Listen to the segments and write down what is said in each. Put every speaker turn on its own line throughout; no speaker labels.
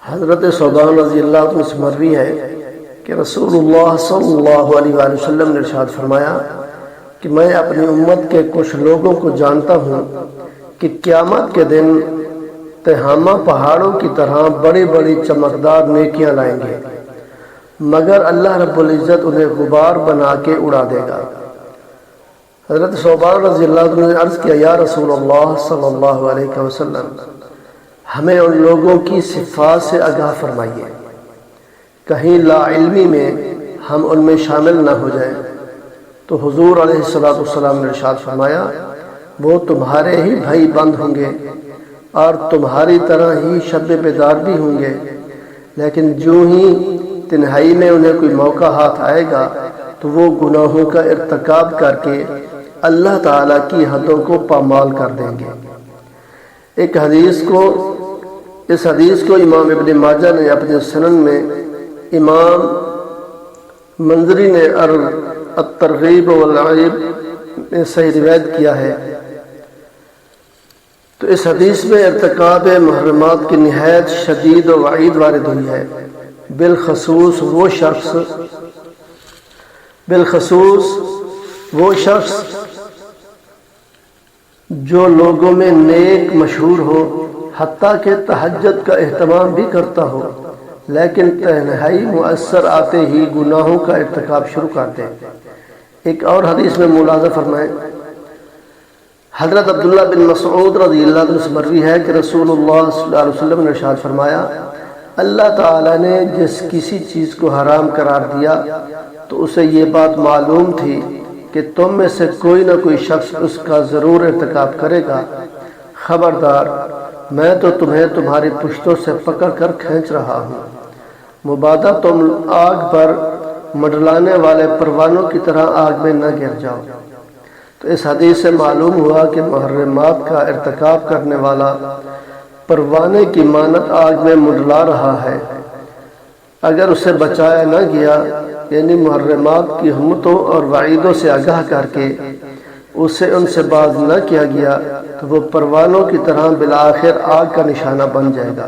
حضرت ثوبان رضی اللہ عنہ سے مروی ہے کہ رسول اللہ صلی اللہ علیہ وآلہ وسلم نے ارشاد فرمایا کہ میں اپنی امت کے کچھ لوگوں کو جانتا ہوں کہ قیامت کے دن تہامہ پہاڑوں کی طرح بڑی بڑی چمکدار نیکیاں لائیں گے، مگر اللہ رب العزت انہیں غبار بنا کے اڑا دے گا۔ حضرت ثوبان رضی اللہ عنہ نے عرض کیا، یا رسول اللہ صلی اللہ علیہ وسلم، ہمیں ان لوگوں کی صفات سے آگاہ فرمائیے، کہیں لا علمی میں ہم ان میں شامل نہ ہو جائیں۔ تو حضور علیہ السلام نے ارشاد فرمایا، وہ تمہارے ہی بھائی بند ہوں گے اور تمہاری طرح ہی شب بیدار بھی ہوں گے، لیکن جو ہی تنہائی میں انہیں کوئی موقع ہاتھ آئے گا تو وہ گناہوں کا ارتکاب کر کے اللہ تعالیٰ کی حدوں کو پامال کر دیں گے۔ اس حدیث کو امام ابن ماجہ نے اپنے سنن میں، امام منذری نے الترغیب والعیب میں صحیح روایت کیا ہے۔ تو اس حدیث میں ارتکاب محرمات کی نہایت شدید و وعید وارد ہوئی ہے، بالخصوص وہ شخص جو لوگوں میں نیک مشہور ہو، حتیٰ کہ تہجد کا اہتمام بھی کرتا ہو، لیکن تنہائی مؤثر آتے ہی گناہوں کا ارتکاب شروع کر دے۔ ایک اور حدیث میں ملاحظہ فرمائیں، حضرت عبداللہ بن مسعود رضی اللہ عنہ سے مروی ہے کہ رسول اللہ صلی اللہ علیہ وسلم نے ارشاد فرمایا، اللہ تعالیٰ نے جس کسی چیز کو حرام قرار دیا تو اسے یہ بات معلوم تھی کہ تم میں سے کوئی نہ کوئی شخص اس کا ضرور ارتکاب کرے گا، خبردار میں تو تمہیں تمہاری پشتوں سے پکڑ کر کھینچ رہا ہوں، مبادا تم آگ پر منڈلانے والے پروانوں کی طرح آگ میں نہ گر جاؤ۔ تو اس حدیث سے معلوم ہوا کہ محرمات کا ارتکاب کرنے والا پروانے کی مانند آگ میں منڈلا رہا ہے، اگر اسے بچایا نہ گیا، یعنی محرمات کی حرمتوں اور وعیدوں سے آگاہ کر کے اسے ان سے باز نہ کیا گیا تو وہ پروانوں کی طرح بالآخر آگ کا نشانہ بن جائے گا۔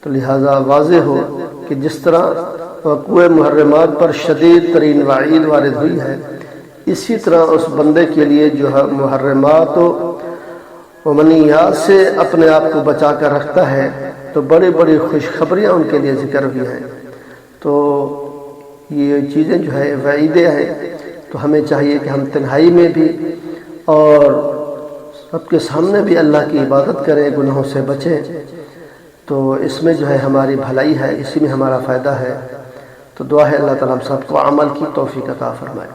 تو لہذا واضح ہو کہ جس طرح وقوع محرمات پر شدید ترین وعید وارد ہوئی ہے، اسی طرح اس بندے کے لیے جو محرمات و منیات سے اپنے آپ کو بچا کر رکھتا ہے تو بڑی بڑی خوشخبریاں ان کے لیے ذکر ہوئی ہیں۔ تو یہ چیزیں جو ہے وعیدیں ہیں، تو ہمیں چاہیے کہ ہم تنہائی میں بھی اور سب کے سامنے بھی اللہ کی عبادت کریں، گناہوں سے بچیں۔ تو اس میں جو ہے ہماری بھلائی ہے، اسی میں ہمارا فائدہ ہے۔ تو دعا ہے اللہ تعالیٰ ہم سب کو عمل کی توفیق عطا فرمائے۔